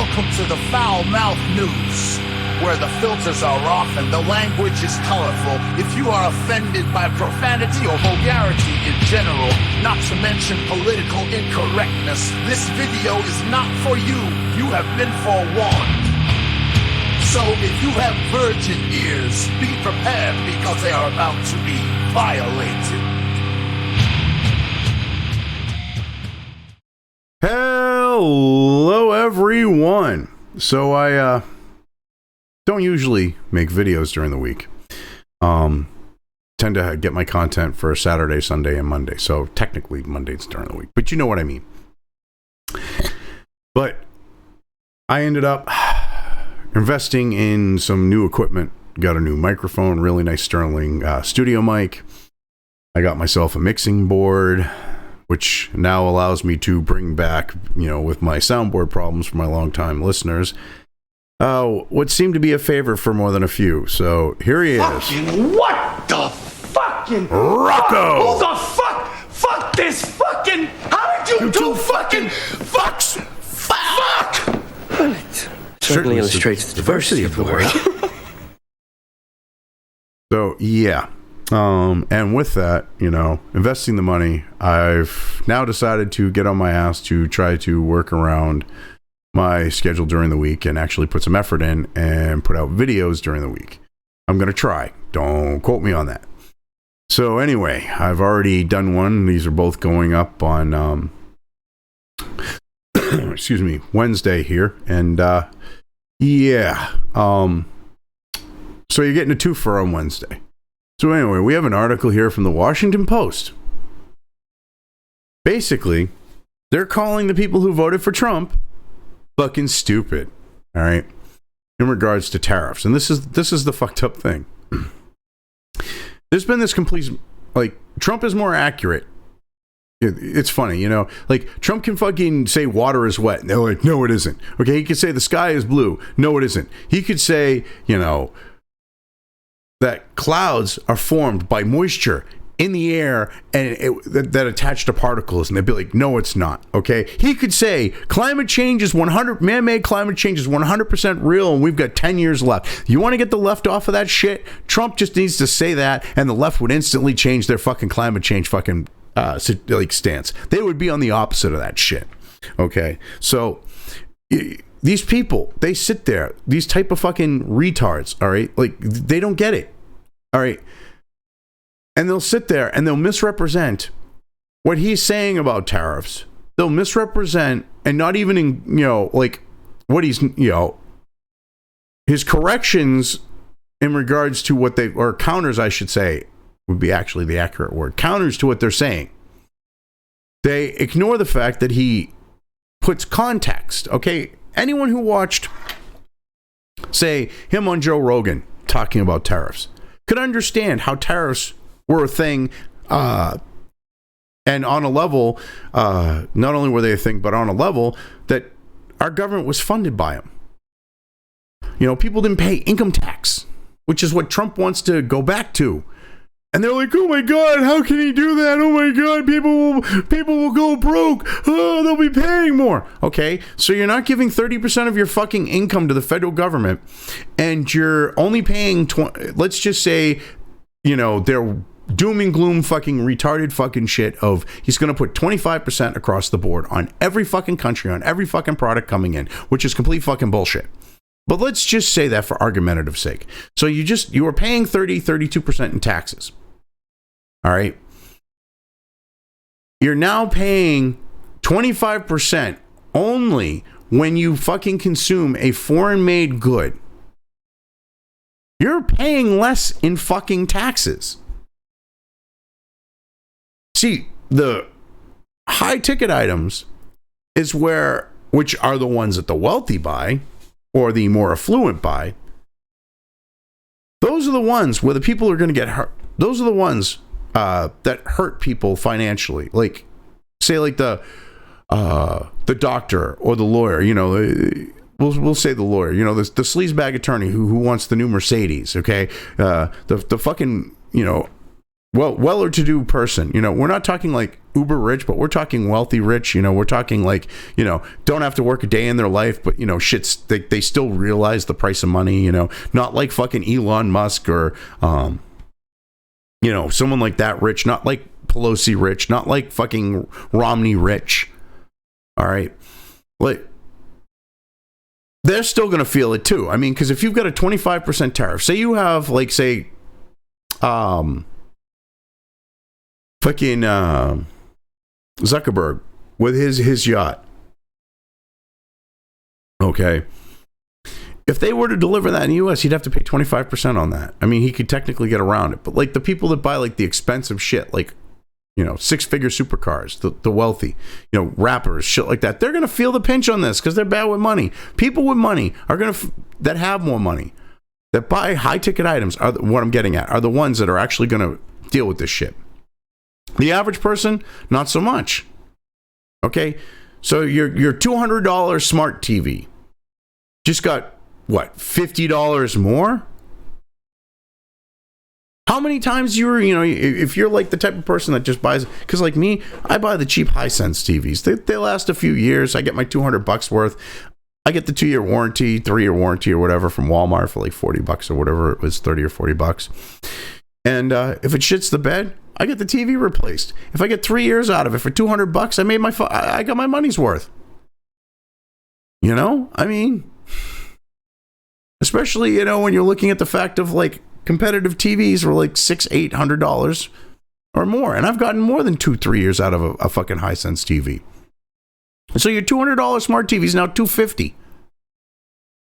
Welcome to the Foul Mouth News, where the filters are off and the language is colorful. If you are offended by profanity or vulgarity in general, not to mention political incorrectness, this video is not for you. You have been forewarned. So if you have virgin ears, be prepared because they are about to be violated. Hello everyone. So I don't usually make videos during the week. Tend to get my content for Saturday, Sunday, and Monday. So technically Monday's during the week, but you know what I mean. But I ended up investing in some new equipment. Got a new microphone, really nice Sterling studio mic. I got myself a mixing board, which now allows me to bring back, with my soundboard problems for my longtime listeners, what seemed to be a favor for more than a few. So here he is. Fucking what the fucking Rocco! Who the fuck? Fuck this fucking. How did you do fucking fucks? Fuck! Well, it certainly illustrates the diversity of the world. So yeah. And with that, investing the money, I've now decided to get on my ass to try to work around my schedule during the week and actually put some effort in and put out videos during the week. I'm going to try. Don't quote me on that. So anyway, I've already done one. These are both going up on, Wednesday here. And, yeah. So you're getting a twofer on Wednesday. So anyway, we have an article here from the Washington Post. Basically, they're calling the people who voted for Trump fucking stupid. All right, in regards to tariffs, and this is the fucked up thing. There's been this complete, Trump is more accurate. It's funny, Trump can fucking say water is wet, and they're like, no, it isn't. Okay, he could say the sky is blue. No, it isn't. He could say, that clouds are formed by moisture in the air and that attach to particles, and they'd be like, no, it's not. Okay, he could say climate change is 100, man-made climate change is 100% real, and we've got 10 years left. You want to get the left off of that shit? Trump just needs to say that, and the left would instantly change their fucking climate change fucking stance. They would be on the opposite of that shit. Okay, so these people, they sit there, these type of fucking retards, all right? They don't get it, all right? And they'll sit there and they'll misrepresent what he's saying about tariffs. They'll misrepresent and not even in, what he's, his corrections in regards to what or counters, I should say, would be actually the accurate word. Counters to what they're saying. They ignore the fact that he puts context, okay? Anyone who watched, say, him on Joe Rogan talking about tariffs could understand how tariffs were a thing, and on a level, not only were they a thing, but on a level that our government was funded by them. People didn't pay income tax, which is what Trump wants to go back to. And they're like, oh my God, how can he do that? Oh my God, people will go broke. Oh, they'll be paying more. Okay, so you're not giving 30% of your fucking income to the federal government, and you're only paying, let's just say, they're doom and gloom fucking retarded fucking shit of he's going to put 25% across the board on every fucking country, on every fucking product coming in, which is complete fucking bullshit. But let's just say that for argumentative sake. So you were paying 32% in taxes. All right. You're now paying 25% only when you fucking consume a foreign made good. You're paying less in fucking taxes. See, the high ticket items is which are the ones that the wealthy buy or the more affluent buy. Those are the ones where the people are going to get hurt. Those are the ones that hurt people financially, say the doctor or the lawyer. We'll say the lawyer. The sleazebag attorney who wants the new Mercedes. Okay, the fucking well-to-do person. You know, we're not talking like uber rich, but we're talking wealthy rich. You know, we're talking like, you know, don't have to work a day in their life, but, you know, they still realize the price of money, you know, not like fucking Elon Musk or, you know, someone like that rich, not like Pelosi rich, not like fucking Romney rich. All right. Like, they're still going to feel it too. I mean, because if you've got a 25% tariff, say you have like, say, fucking Zuckerberg with his yacht. Okay. If they were to deliver that in the US, he'd have to pay 25% on that. I mean, he could technically get around it. But like the people that buy like the expensive shit, like, you know, 6-figure supercars, the wealthy, you know, rappers, shit like that, they're going to feel the pinch on this because they're bad with money. People with money are going to, that have more money, that buy high ticket items, are what I'm getting at, are the ones that are actually going to deal with this shit. The average person, not so much. Okay, so your $200 smart TV just got what, $50 more? How many times you know, if you're like the type of person that just buys, because like me, I buy the cheap Hisense TVs. They last a few years. I get my $200 worth. I get the 2-year warranty, 3-year warranty or whatever from Walmart for like $40 or whatever it was, $30 or $40. And if it shits the bed, I get the TV replaced. If I get 3 years out of it for $200, I got my money's worth. You know, I mean, especially, you know, when you're looking at the fact of like competitive TVs were like $600-800 or more, and I've gotten more than 2-3 years out of a fucking Hisense TV. So your $200 smart TV is now $250.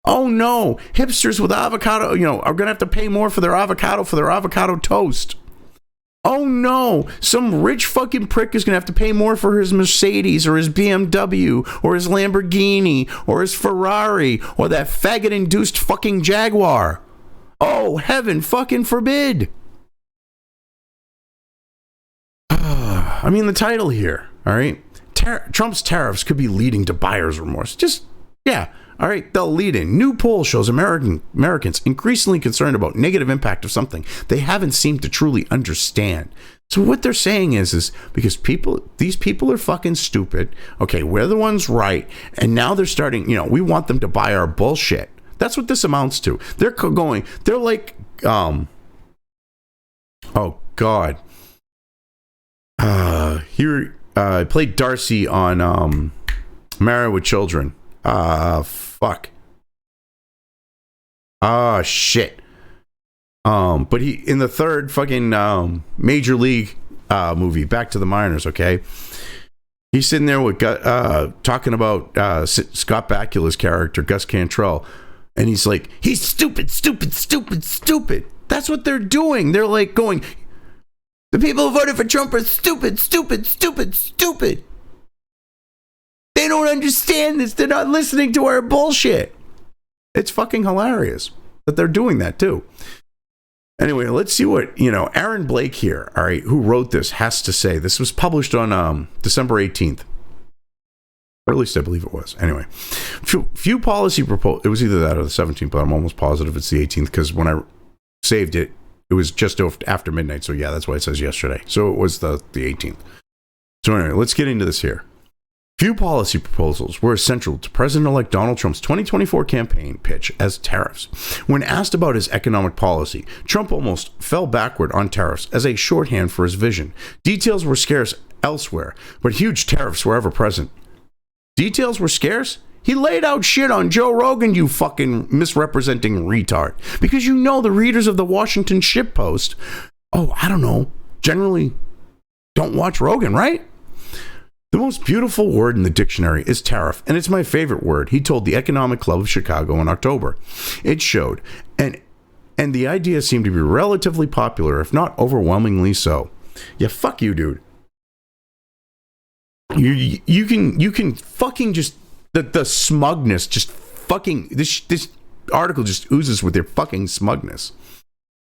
Oh no, hipsters with avocado, you know, are gonna have to pay more for their avocado toast. Oh no, some rich fucking prick is gonna have to pay more for his Mercedes or his BMW or his Lamborghini or his Ferrari or that faggot-induced fucking Jaguar. Oh, heaven fucking forbid. I mean, the title here, all right? Trump's tariffs could be leading to buyer's remorse. Just, yeah. All right, they'll lead in. New poll shows Americans increasingly concerned about negative impact of something they haven't seemed to truly understand. So what they're saying is because these people are fucking stupid. Okay, we're the ones right, and now they're starting. You know, we want them to buy our bullshit. That's what this amounts to. They're like, oh God. Here, I played Darcy on Married with Children. Fuck. Shit. But he, in the third fucking Major League movie, Back to the Minors, okay? He's sitting there with talking about Scott Bakula's character, Gus Cantrell, and he's like, he's stupid. That's what they're doing. They're like going, the people who voted for Trump are stupid. They don't understand this. They're not listening to our bullshit. It's fucking hilarious that they're doing that too. Anyway, let's see what, you know, Aaron Blake here, all right, who wrote this, has to say. This was published on December 18th. Or at least I believe it was. Anyway, few policy proposals. It was either that or the 17th, but I'm almost positive it's the 18th because when I saved it, it was just after midnight. So yeah, that's why it says yesterday. So it was the 18th. So anyway, let's get into this here. Few policy proposals were essential to President-elect Donald Trump's 2024 campaign pitch as tariffs. When asked about his economic policy, Trump almost fell backward on tariffs as a shorthand for his vision. Details were scarce elsewhere, but huge tariffs were ever present. Details were scarce? He laid out shit on Joe Rogan, you fucking misrepresenting retard. Because you know the readers of the Washington Shitpost, generally don't watch Rogan, right? The most beautiful word in the dictionary is tariff, and it's my favorite word, he told the Economic Club of Chicago in October. It showed, and the idea seemed to be relatively popular, if not overwhelmingly so. Yeah, fuck you, dude. You can fucking just, the smugness, just fucking, this article just oozes with their fucking smugness.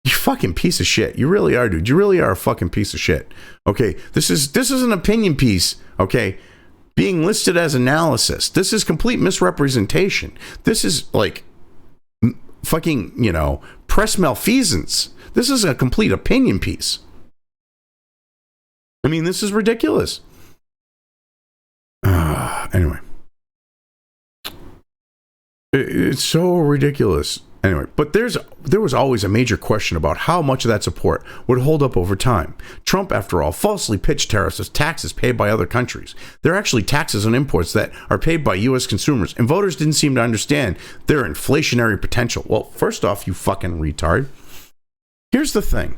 You fucking piece of shit. You really are, dude. You really are a fucking piece of shit. Okay, this is an opinion piece, okay, being listed as analysis. This is complete misrepresentation. This is like fucking, you know, press malfeasance. This is a complete opinion piece. mean, this is ridiculous. Anyway. It's so ridiculous. Anyway, but there was always a major question about how much of that support would hold up over time. Trump, after all, falsely pitched tariffs as taxes paid by other countries. They're actually taxes on imports that are paid by U.S. consumers, and voters didn't seem to understand their inflationary potential. Well, first off, you fucking retard. Here's the thing.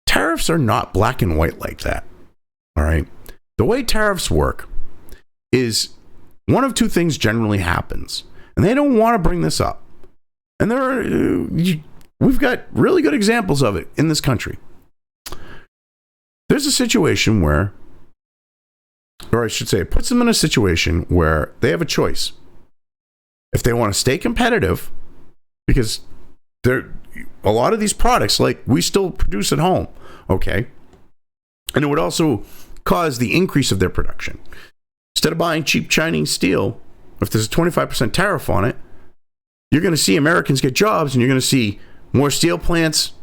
Tariffs are not black and white like that. All right? The way tariffs work is one of two things generally happens, and they don't want to bring this up. And we've got really good examples of it in this country. There's a situation where, or I should say, it puts them in a situation where they have a choice. If they want to stay competitive, because a lot of these products, like, we still produce at home, okay? And it would also cause the increase of their production. Instead of buying cheap Chinese steel, if there's a 25% tariff on it, you're going to see Americans get jobs, and you're going to see more steel plants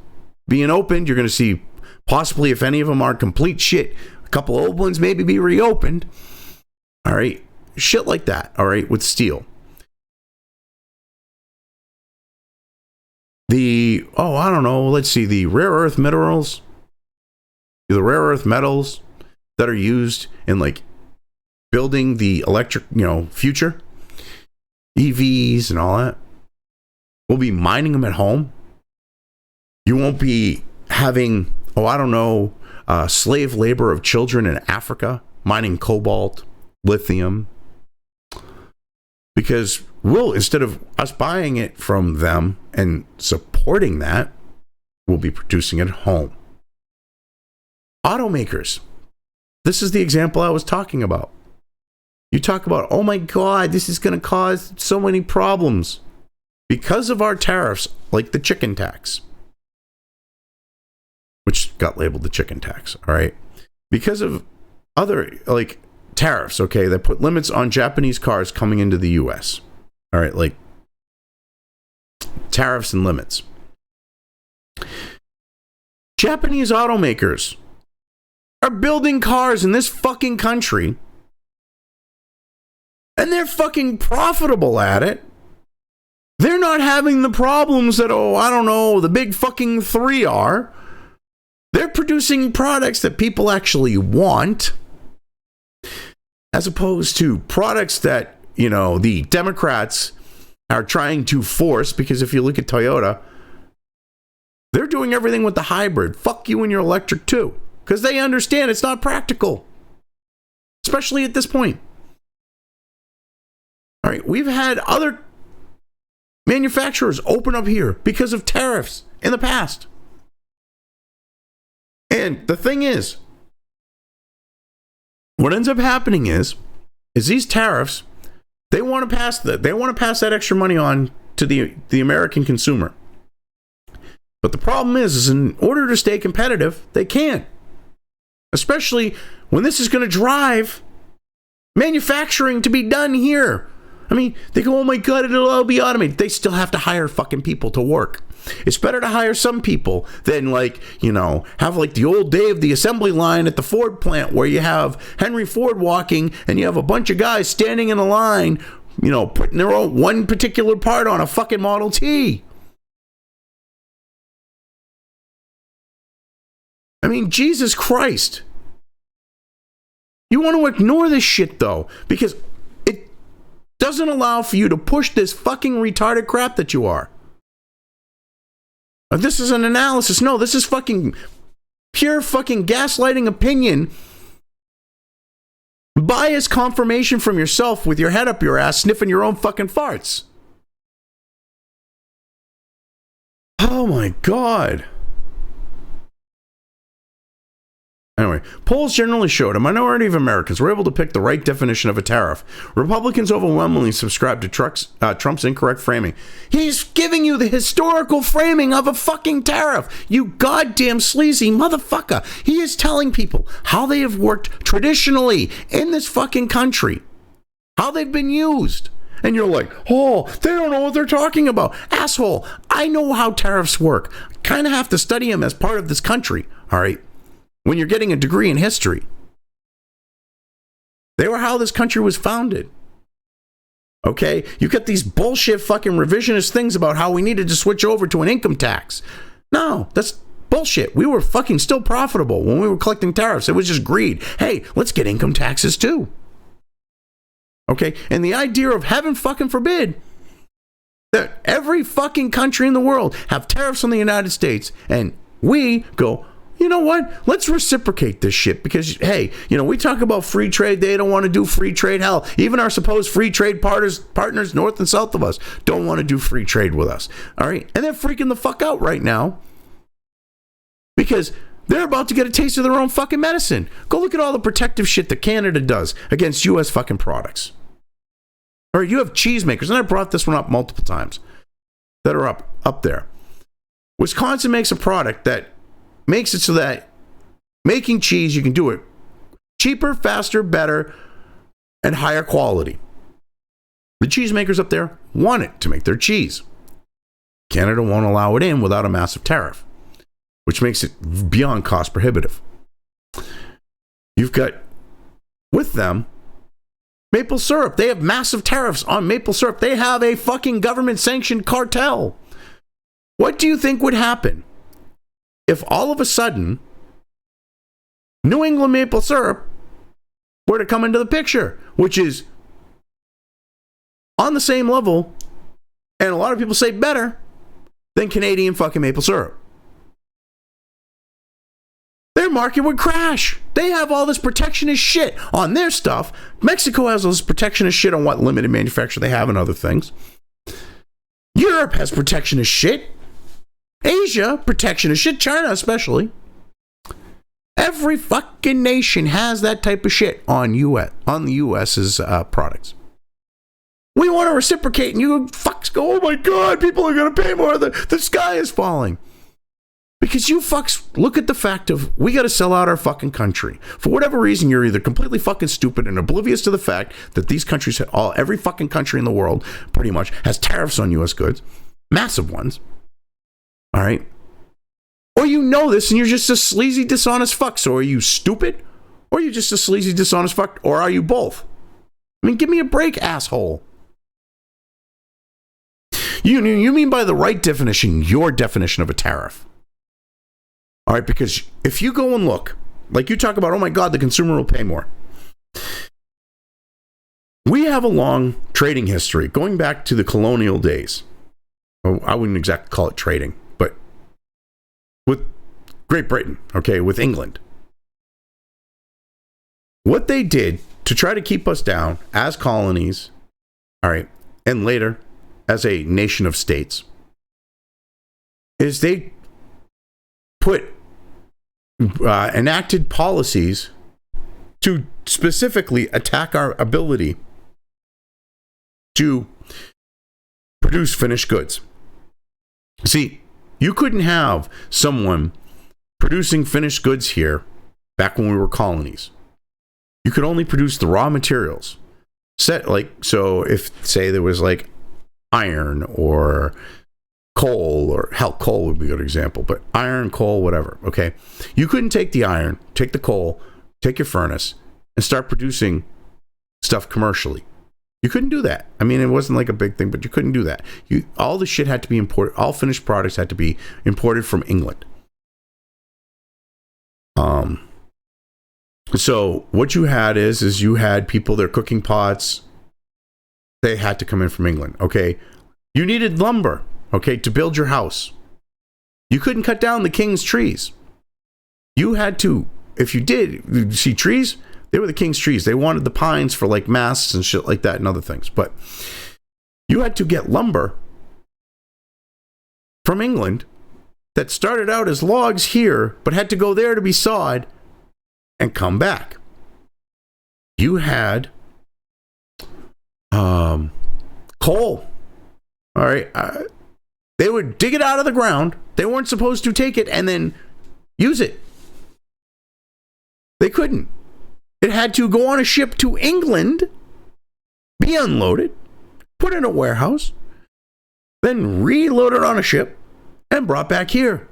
being opened. You're going to see, possibly, if any of them are complete shit, a couple old ones maybe be reopened. All right. Shit like that. All right. With steel. I don't know. Let's see. The rare earth minerals, the rare earth metals that are used in, like, building the electric, future, EVs and all that. We'll be mining them at home. You won't be having, slave labor of children in Africa mining cobalt, lithium. Because instead of us buying it from them and supporting that, we'll be producing it at home. Automakers. This is the example I was talking about. You talk about, oh my God, this is going to cause so many problems. Because of our tariffs, like the chicken tax, which got labeled the chicken tax, all right? Because of other, like, tariffs, okay, that put limits on Japanese cars coming into the U.S., all right, like tariffs and limits. Japanese automakers are building cars in this fucking country, and they're fucking profitable at it. They're not having the problems that, the big fucking three are. They're producing products that people actually want, as opposed to products that, the Democrats are trying to force, because if you look at Toyota, they're doing everything with the hybrid. Fuck you and your electric too, because they understand it's not practical, especially at this point. All right, we've had other manufacturers open up here because of tariffs in the past. And the thing is, what ends up happening is these tariffs, they want to pass that extra money on to the American consumer. But the problem is in order to stay competitive, they can't. Especially when this is going to drive manufacturing to be done here. I mean, they go, oh my God, it'll all be automated. They still have to hire fucking people to work. It's better to hire some people than, have like the old day of the assembly line at the Ford plant where you have Henry Ford walking and you have a bunch of guys standing in a line, putting their own one particular part on a fucking Model T. I mean, Jesus Christ. You want to ignore this shit, though, because it doesn't allow for you to push this fucking retarded crap that you are. This is an analysis. No, this is fucking pure fucking gaslighting opinion. Bias confirmation from yourself with your head up your ass, sniffing your own fucking farts. Oh my God. Anyway, polls generally showed a minority of Americans were able to pick the right definition of a tariff. Republicans overwhelmingly subscribed to Trump's incorrect framing. He's giving you the historical framing of a fucking tariff, you goddamn sleazy motherfucker. He is telling people how they have worked traditionally in this fucking country, how they've been used. And you're like, oh, they don't know what they're talking about. Asshole, I know how tariffs work. Kind of have to study them as part of this country, all right? when you're getting a degree in history. They were how this country was founded. Okay? You get these bullshit fucking revisionist things about how we needed to switch over to an income tax. No, that's bullshit. We were fucking still profitable when we were collecting tariffs. It was just greed. Hey, let's get income taxes too. Okay? And the idea of heaven fucking forbid that every fucking country in the world have tariffs on the United States, and we go, you know what? Let's reciprocate this shit because, hey, we talk about free trade. They don't want to do free trade. Hell, even our supposed free trade partners north and south of us don't want to do free trade with us. All right? And they're freaking the fuck out right now because they're about to get a taste of their own fucking medicine. Go look at all the protective shit that Canada does against U.S. fucking products. All right, you have cheesemakers, and I brought this one up multiple times, that are up there. Wisconsin makes a product that makes it so that making cheese, you can do it cheaper, faster, better, and higher quality. The cheesemakers up there want it to make their cheese. Canada won't allow it in without a massive tariff, which makes it beyond cost prohibitive. You've got, with them, maple syrup. They have massive tariffs on maple syrup. They have a fucking government-sanctioned cartel. What do you think would happen if all of a sudden New England maple syrup were to come into the picture, which is on the same level, and a lot of people say better, than Canadian fucking maple syrup? Their market would crash. They have all this protectionist shit on their stuff. Mexico has all this protectionist shit on what limited manufacture they have and other things. Europe has protectionist shit. Asia, protectionist shit. China especially. Every fucking nation has that type of shit on the US's products. We want to reciprocate, and you fucks go, oh my God, people are going to pay more. The sky is falling. Because you fucks look at the fact of we got to sell out our fucking country. For whatever reason, you're either completely fucking stupid and oblivious to the fact that these countries, every fucking country in the world pretty much has tariffs on U.S. goods, massive ones. All right. Or you know this and you're just a sleazy, dishonest fuck. So are you stupid? Or are you just a sleazy, dishonest fuck? Or are you both? I mean, give me a break, asshole. You mean by the right definition, your definition of a tariff. All right, because if you go and look, like you talk about, oh my God, the consumer will pay more. We have a long trading history going back to the colonial days. Oh, I wouldn't exactly call it trading, but with Great Britain, okay, with England. What they did to try to keep us down as colonies, all right, and later as a nation of states, is they enacted policies to specifically attack our ability to produce finished goods. See, you couldn't have someone producing finished goods here back when we were colonies. You could only produce the raw materials. So if, say, there was like iron or coal, or hell, coal would be a good example, but iron, coal, whatever, okay? You couldn't take the iron, take the coal, take your furnace, and start producing stuff commercially. You couldn't do that. I mean, it wasn't like a big thing, but you couldn't do that. All the shit had to be imported. All finished products had to be imported from England. So what you had is you had people, their cooking pots, they had to come in from England, okay? You needed lumber, okay, to build your house. You couldn't cut down the king's trees. You had to, if you did, you see trees, they were the king's trees. They wanted the pines for like masts and shit like that and other things. But you had to get lumber from England that started out as logs here, but had to go there to be sawed and come back. You had coal. All right. They would dig it out of the ground. They weren't supposed to take it and then use it. They couldn't. It had to go on a ship to England, be unloaded, put in a warehouse, then reloaded on a ship and brought back here.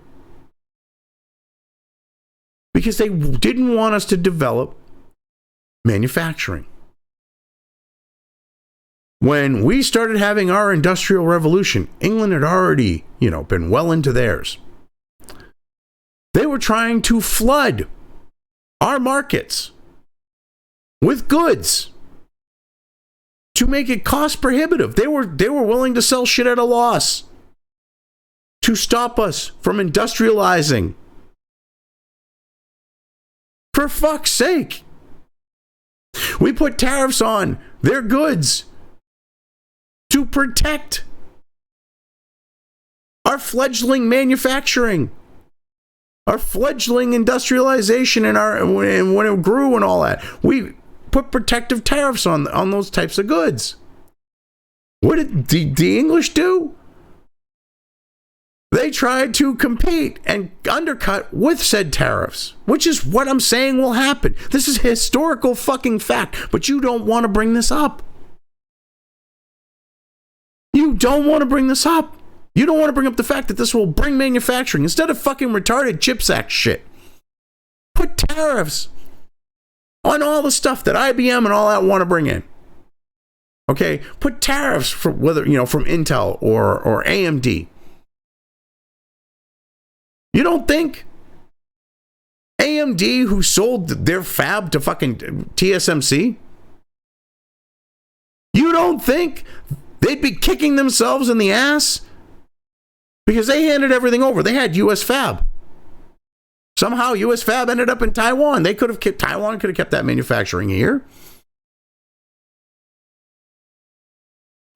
because they didn't want us to develop manufacturing. When we started having our industrial revolution, England had already, been well into theirs. They were trying to flood our markets with goods to make it cost prohibitive. They were willing to sell shit at a loss to stop us from industrializing. For fuck's sake. We put tariffs on their goods to protect our fledgling manufacturing, our fledgling industrialization, and when it grew and all that. We put protective tariffs on those types of goods. What did the English do? They tried to compete and undercut with said tariffs, which is what I'm saying will happen. This is historical fucking fact, but you don't want to bring this up. You don't want to bring this up. You don't want to bring up the fact that this will bring manufacturing instead of fucking retarded CHIPS Act shit. Put tariffs on all the stuff that IBM and all that want to bring in. Okay? Put tariffs for whether, from Intel or AMD. You don't think AMD, who sold their fab to fucking TSMC, you don't think they'd be kicking themselves in the ass? Because they handed everything over. They had US fab. Somehow US fab ended up in Taiwan. Taiwan could have kept that manufacturing here.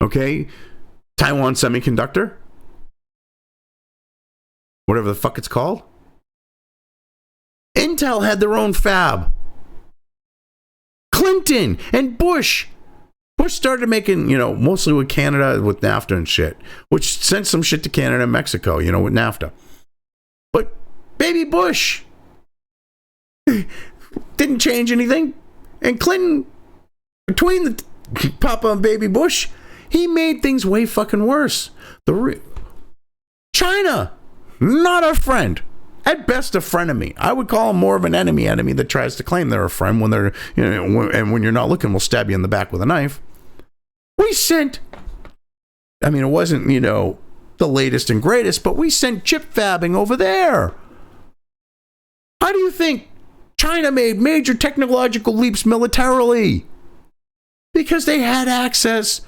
Okay? Taiwan Semiconductor. Whatever the fuck it's called. Intel had their own fab. Clinton and Bush started making, mostly with Canada, with NAFTA and shit, which sent some shit to Canada and Mexico, with NAFTA. But baby Bush didn't change anything. And Clinton, between the Papa and baby Bush, he made things way fucking worse. China, not our friend. At best, a frenemy. I would call them more of an enemy that tries to claim they're a friend when they're, and when you're not looking, will stab you in the back with a knife. We sent, it wasn't, the latest and greatest, but we sent chip fabbing over there. How do you think China made major technological leaps militarily? Because they had access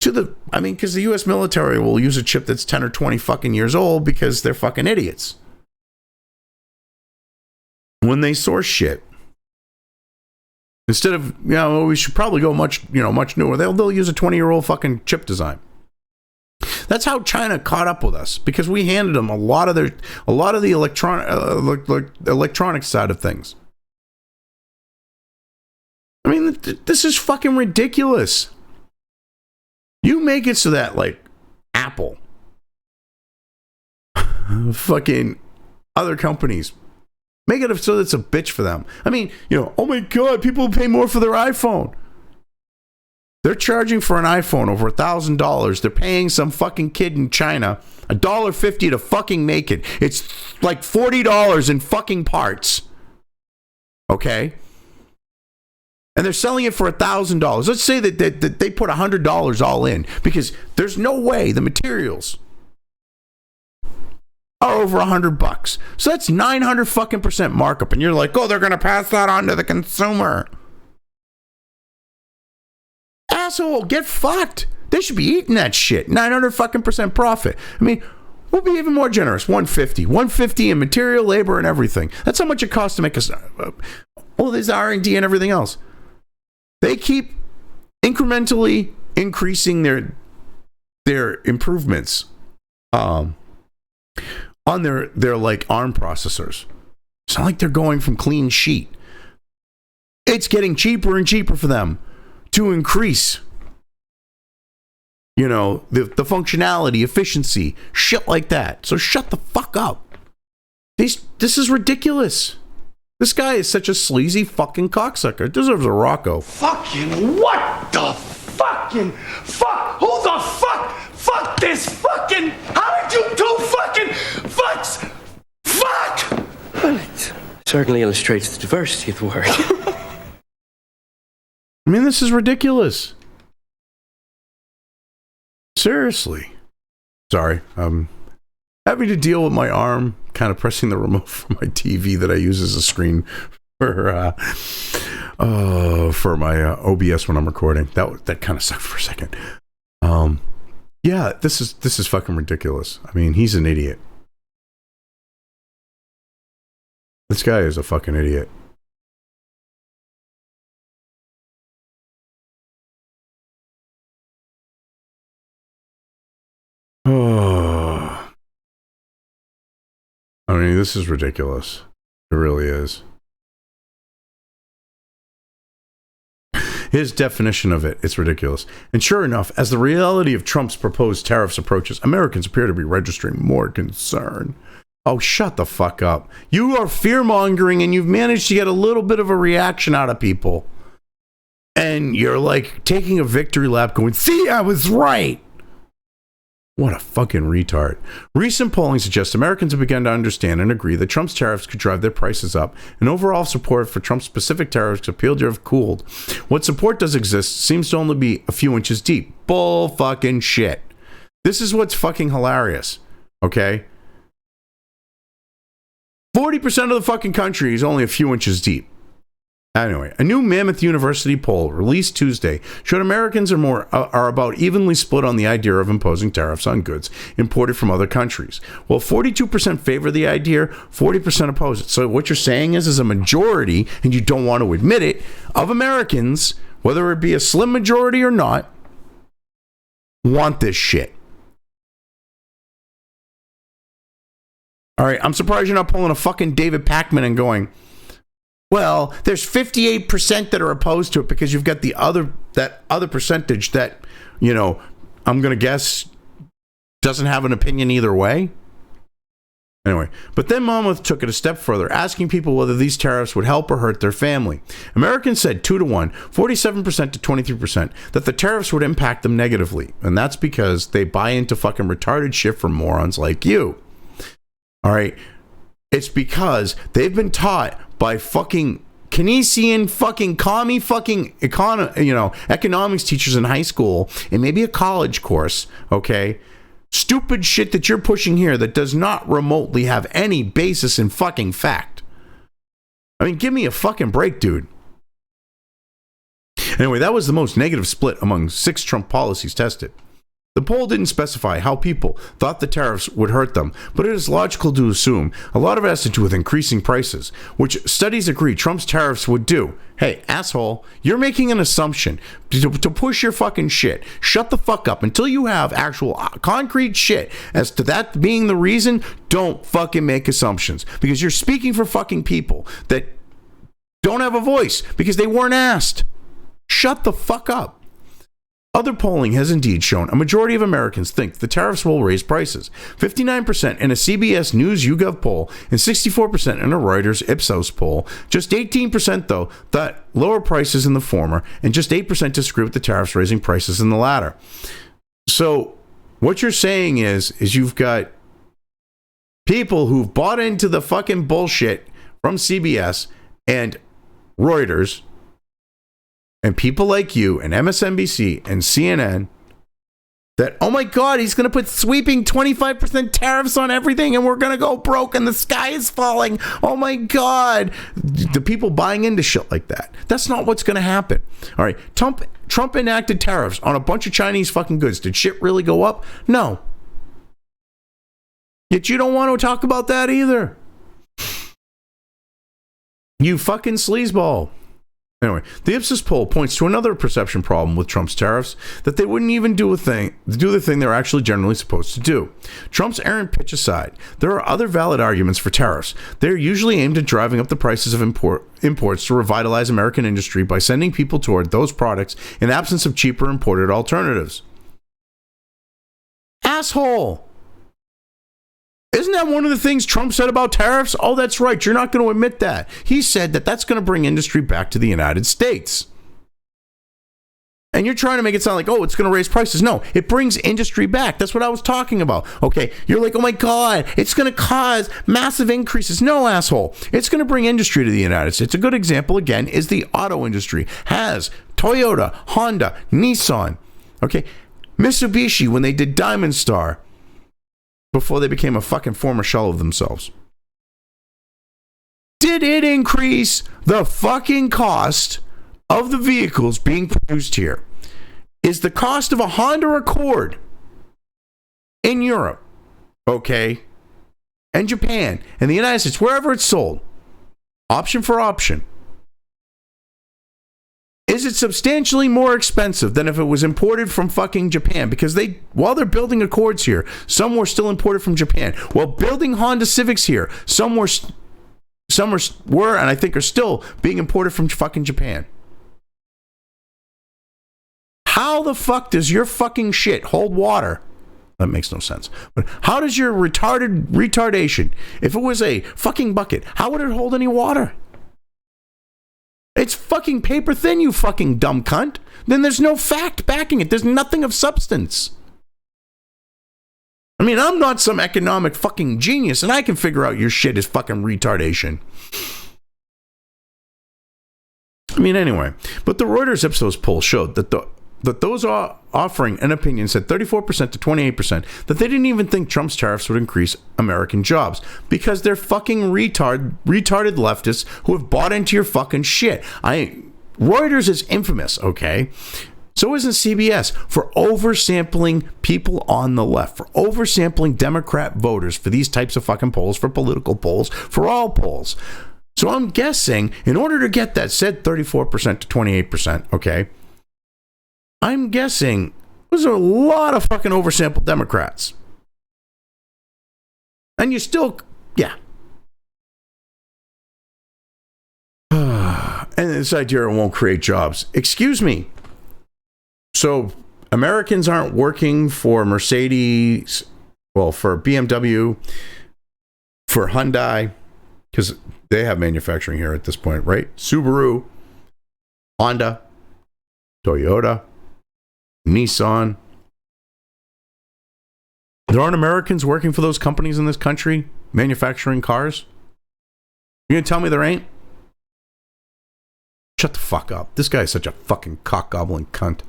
to because the US military will use a chip that's 10 or 20 fucking years old because they're fucking idiots. When they source shit. Instead of, we should probably go much newer. They'll use a 20-year-old fucking chip design. That's how China caught up with us, because we handed them a lot of the electronic side of things. This is fucking ridiculous. You make it so that, Apple, fucking other companies, make it so that it's a bitch for them. Oh my God, people pay more for their iPhone. They're charging for an iPhone over $1,000. They're paying some fucking kid in China $1.50 to fucking make it. It's like $40 in fucking parts. Okay? And they're selling it for $1,000. Let's say that they put $100 all in, because there's no way the materials are over $100. So that's 900 fucking % markup. And you're like, oh, they're going to pass that on to the consumer. Asshole, get fucked. They should be eating that shit. 900 fucking % profit. We'll be even more generous. 150 in material, labor, and everything. That's how much it costs to make us. Well, there's R&D and everything else. They keep incrementally increasing their improvements on their ARM processors. It's not like they're going from clean sheet. It's getting cheaper and cheaper for them to increase, the functionality, efficiency, shit like that. So shut the fuck up. This is ridiculous. This guy is such a sleazy fucking cocksucker. It deserves a rocko. Fucking what the fucking fuck? Who the fuck? Fuck this fucking. How did you do fucking fucks? Fuck! Well, Certainly illustrates the diversity of the word. I mean, this is ridiculous. Seriously. Sorry, I'm having to deal with my arm kind of pressing the remote for my TV that I use as a screen for my OBS when I'm recording. That kind of sucked for a second. Yeah, this is fucking ridiculous. I mean, he's an idiot. This guy is a fucking idiot. Oh. I mean, this is ridiculous. It really is. His definition of it's ridiculous. And sure enough, as the reality of Trump's proposed tariffs approaches, Americans appear to be registering more concern. Oh, shut the fuck up. You are fear-mongering and you've managed to get a little bit of a reaction out of people. And you're like taking a victory lap going, see, I was right. What a fucking retard. Recent polling suggests Americans have begun to understand and agree that Trump's tariffs could drive their prices up, and overall support for Trump's specific tariffs appeared to have cooled. What support does exist seems to only be a few inches deep. Bull fucking shit. This is what's fucking hilarious. Okay? 40% of the fucking country is only a few inches deep. Anyway, a new Mammoth University poll released Tuesday showed Americans are about evenly split on the idea of imposing tariffs on goods imported from other countries. Well, 42% favor the idea, 40% oppose it. So what you're saying is a majority, and you don't want to admit it, of Americans, whether it be a slim majority or not, want this shit. All right, I'm surprised you're not pulling a fucking David Pakman and going, well, there's 58% that are opposed to it because you've got that other percentage that, you know, I'm going to guess doesn't have an opinion either way. Anyway, but then Monmouth took it a step further, asking people whether these tariffs would help or hurt their family. Americans said 2-1, 47% to 23%, that the tariffs would impact them negatively. And that's because they buy into fucking retarded shit from morons like you. All right. It's because they've been taught by fucking Keynesian fucking commie fucking economics teachers in high school and maybe a college course, okay? Stupid shit that you're pushing here that does not remotely have any basis in fucking fact. I mean, give me a fucking break, dude. Anyway, that was the most negative split among 6 Trump policies tested. The poll didn't specify how people thought the tariffs would hurt them, but it is logical to assume a lot of it has to do with increasing prices, which studies agree Trump's tariffs would do. Hey, asshole, you're making an assumption to push your fucking shit. Shut the fuck up. Until you have actual concrete shit as to that being the reason, don't fucking make assumptions. Because you're speaking for fucking people that don't have a voice because they weren't asked. Shut the fuck up. Other polling has indeed shown a majority of Americans think the tariffs will raise prices. 59% in a CBS News YouGov poll and 64% in a Reuters Ipsos poll. Just 18% though thought lower prices in the former, and just 8% disagree with the tariffs raising prices in the latter. So what you're saying is you've got people who've bought into the fucking bullshit from CBS and Reuters, and people like you and MSNBC and CNN that, oh my God, he's going to put sweeping 25% tariffs on everything and we're going to go broke and the sky is falling. Oh my God. The people buying into shit like that. That's not what's going to happen. All right. Trump enacted tariffs on a bunch of Chinese fucking goods. Did shit really go up? No. Yet you don't want to talk about that either. You fucking sleazeball. Anyway, the Ipsos poll points to another perception problem with Trump's tariffs, that they wouldn't even do the thing they're actually generally supposed to do. Trump's errant pitch aside, there are other valid arguments for tariffs. They're usually aimed at driving up the prices of imports to revitalize American industry by sending people toward those products in absence of cheaper imported alternatives. Asshole! Isn't that one of the things Trump said about tariffs? Oh, that's right. You're not going to admit that. He said that that's going to bring industry back to the United States. And you're trying to make it sound like, oh, it's going to raise prices. No, it brings industry back. That's what I was talking about. Okay, you're like, oh my God, it's going to cause massive increases. No, asshole. It's going to bring industry to the United States. A good example, again, is the auto industry. Has Toyota, Honda, Nissan, okay, Mitsubishi, when they did Diamond Star, before they became a fucking former shell of themselves. Did it increase the fucking cost of the vehicles being produced here? Is the cost of a Honda Accord in Europe, okay, and Japan, and the United States, wherever it's sold, option for option, is it substantially more expensive than if it was imported from fucking Japan? Because while they're building Accords here, some were still imported from Japan. While building Honda Civics here, some were, and I think are still being imported from fucking Japan. How the fuck does your fucking shit hold water? That makes no sense. But how does your retardation, if it was a fucking bucket, how would it hold any water? It's fucking paper thin, you fucking dumb cunt. Then there's no fact backing it. There's nothing of substance. I mean, I'm not some economic fucking genius, and I can figure out your shit is fucking retardation. I mean, anyway. But the Reuters Ipsos poll showed that those offering an opinion said 34% to 28% that they didn't even think Trump's tariffs would increase American jobs because they're fucking retarded leftists who have bought into your fucking shit. Reuters is infamous, okay? So isn't CBS for oversampling people on the left, for oversampling Democrat voters for these types of fucking polls, for political polls, for all polls. So I'm guessing in order to get that said 34% to 28%, okay, I'm guessing there's a lot of fucking oversampled Democrats. And you still, yeah. And this idea it won't create jobs. Excuse me. So Americans aren't working for Mercedes, well, for BMW, for Hyundai, because they have manufacturing here at this point, right? Subaru, Honda, Toyota, Nissan. There aren't Americans working for those companies in this country manufacturing cars? You gonna tell me there ain't? Shut the fuck up. This guy is such a fucking cock-gobbling cunt.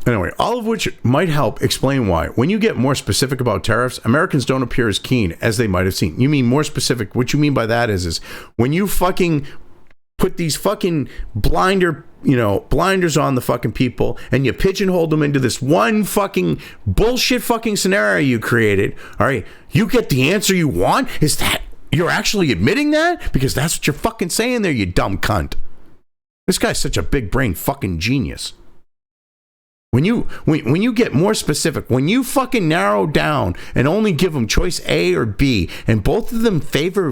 Anyway, all of which might help explain why, when you get more specific about tariffs, Americans don't appear as keen as they might have seen. You mean more specific? What you mean by that is when you fucking put these fucking blinders on the fucking people and you pigeonhole them into this one fucking bullshit fucking scenario you created, all right, you get the answer you want? Is that you're actually admitting that? Because that's what you're fucking saying there, you dumb cunt. This guy's such a big brain fucking genius. When you get more specific, when you fucking narrow down and only give them choice A or B, and both of them favor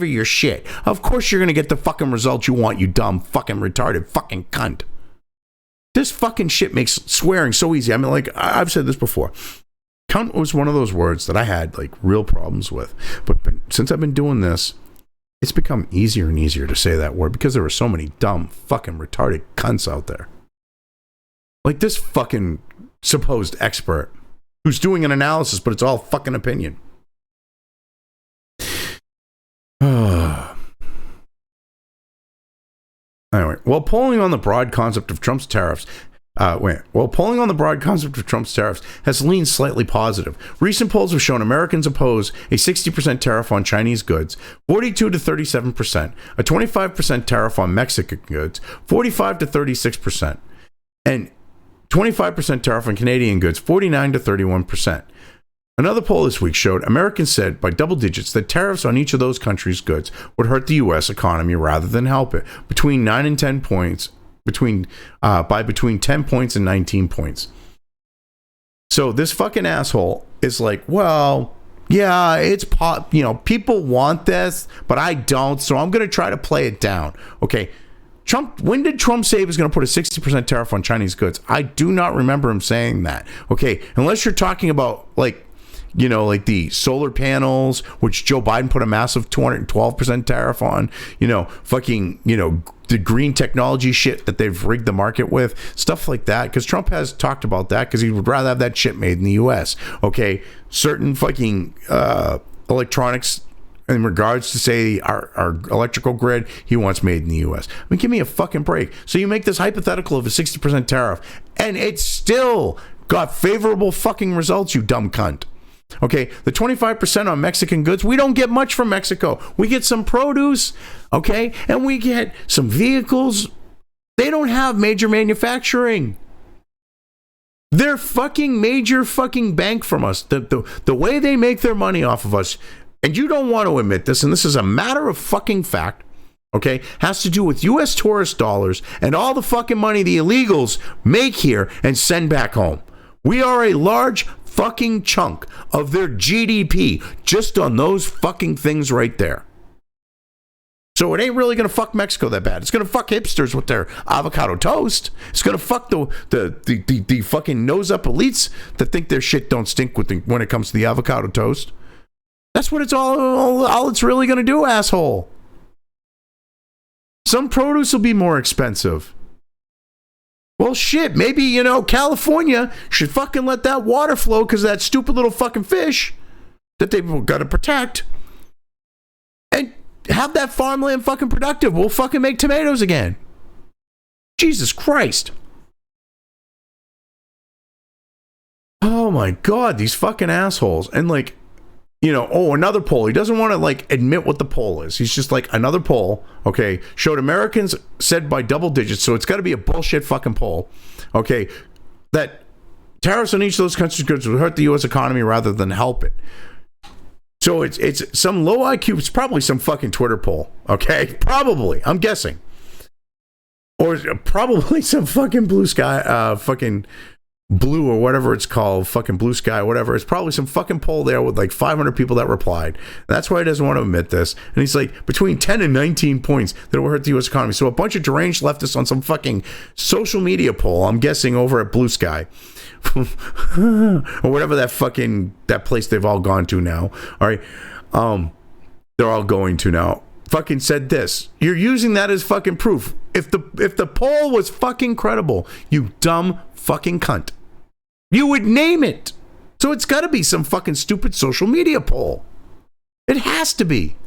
your shit, of course you're gonna get the fucking result you want, you dumb fucking retarded fucking cunt. This fucking shit makes swearing so easy. I mean, like, I've said this before. Cunt was one of those words that I had like real problems with, but since I've been doing this, it's become easier and easier to say that word because there are so many dumb fucking retarded cunts out there. Like this fucking supposed expert who's doing an analysis, but it's all fucking opinion. Anyway, while polling on the broad concept of Trump's tariffs has leaned slightly positive. Recent polls have shown Americans oppose a 60% tariff on Chinese goods, 42 to 37%, a 25% tariff on Mexican goods, 45 to 36%, and 25% tariff on Canadian goods, 49 to 31%. Another poll this week showed Americans said by double digits that tariffs on each of those countries' goods would hurt the U.S. economy rather than help it, between 9 and 10 points, by between 10 points and 19 points. So this fucking asshole is like, well, yeah, it's people want this, but I don't, so I'm going to try to play it down. Okay. When did Trump say he was going to put a 60% tariff on Chinese goods? I do not remember him saying that. Okay, unless you're talking about like you know, like the solar panels, which Joe Biden put a massive 212% tariff on, you know, fucking, you know, the green technology shit that they've rigged the market with, stuff like that. Because Trump has talked about that because he would rather have that shit made in the U.S. Okay, certain fucking electronics in regards to, say, our electrical grid, he wants made in the U.S. I mean, give me a fucking break. So you make this hypothetical of a 60% tariff, and it's still got favorable fucking results, you dumb cunt. Okay, the 25% on Mexican goods, we don't get much from Mexico. We get some produce, okay, and we get some vehicles. They don't have major manufacturing. They're fucking major fucking bank from us. The way they make their money off of us, and you don't want to admit this, and this is a matter of fucking fact, okay, has to do with U.S. tourist dollars and all the fucking money the illegals make here and send back home. We are a large fucking chunk of their GDP just on those fucking things right there. So it ain't really going to fuck Mexico that bad. It's going to fuck hipsters with their avocado toast. It's going to fuck the fucking nose up elites that think their shit don't stink when it comes to the avocado toast. That's what it's all it's really going to do, asshole. Some produce will be more expensive. Well, shit, maybe, you know, California should fucking let that water flow because of that stupid little fucking fish that they've got to protect. And have that farmland fucking productive. We'll fucking make tomatoes again. Jesus Christ. Oh my God, these fucking assholes. And like, you know, oh, another poll. He doesn't want to like admit what the poll is. He's just like, another poll, okay, showed Americans said by double digits, so it's got to be a bullshit fucking poll, okay, that tariffs on each of those countries' goods would hurt the U.S. economy rather than help it. So it's some low IQ, it's probably some fucking Twitter poll, okay, probably, I'm guessing. Or probably some fucking blue sky, fucking blue or whatever it's called, fucking blue sky, whatever. It's probably some fucking poll there with like 500 people that replied. That's why he doesn't want to admit this. And he's like, between 10 and 19 points that will hurt the U.S. economy. So a bunch of deranged leftists on some fucking social media poll, I'm guessing over at Blue Sky, or whatever that place they've all gone to now. All right. They're all going to now. Fucking said this. You're using that as fucking proof. If the poll was fucking credible, you dumb fucking cunt, you would name it. So it's got to be some fucking stupid social media poll. It has to be.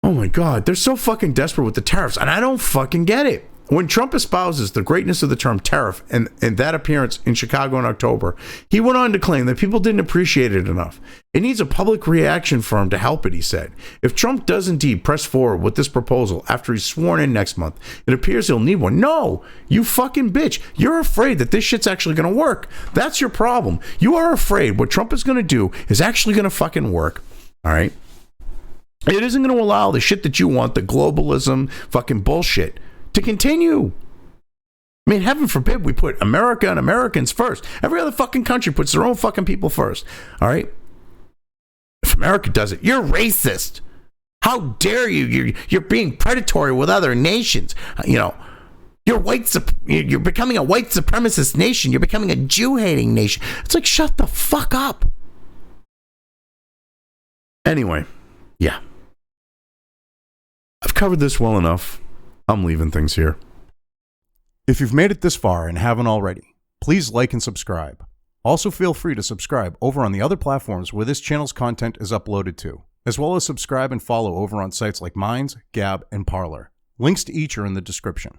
Oh my God, they're so fucking desperate with the tariffs, and I don't fucking get it. When Trump espouses the greatness of the term tariff and that appearance in Chicago in October, he went on to claim that people didn't appreciate it enough. It needs a public reaction for him to help it, he said. If Trump does indeed press forward with this proposal after he's sworn in next month, it appears he'll need one. No, you fucking bitch. You're afraid that this shit's actually going to work. That's your problem. You are afraid what Trump is going to do is actually going to fucking work. All right? It isn't going to allow the shit that you want, the globalism fucking bullshit, to continue. I mean, heaven forbid we put America and Americans first. Every other fucking country puts their own fucking people first. All right? If America does it, you're racist. How dare you? You're being predatory with other nations. You know, you're becoming a white supremacist nation. You're becoming a Jew-hating nation. It's like, shut the fuck up. Anyway, yeah. I've covered this well enough. I'm leaving things here. If you've made it this far and haven't already, please like and subscribe. Also feel free to subscribe over on the other platforms where this channel's content is uploaded to, as well as subscribe and follow over on sites like Minds, Gab, and Parler. Links to each are in the description.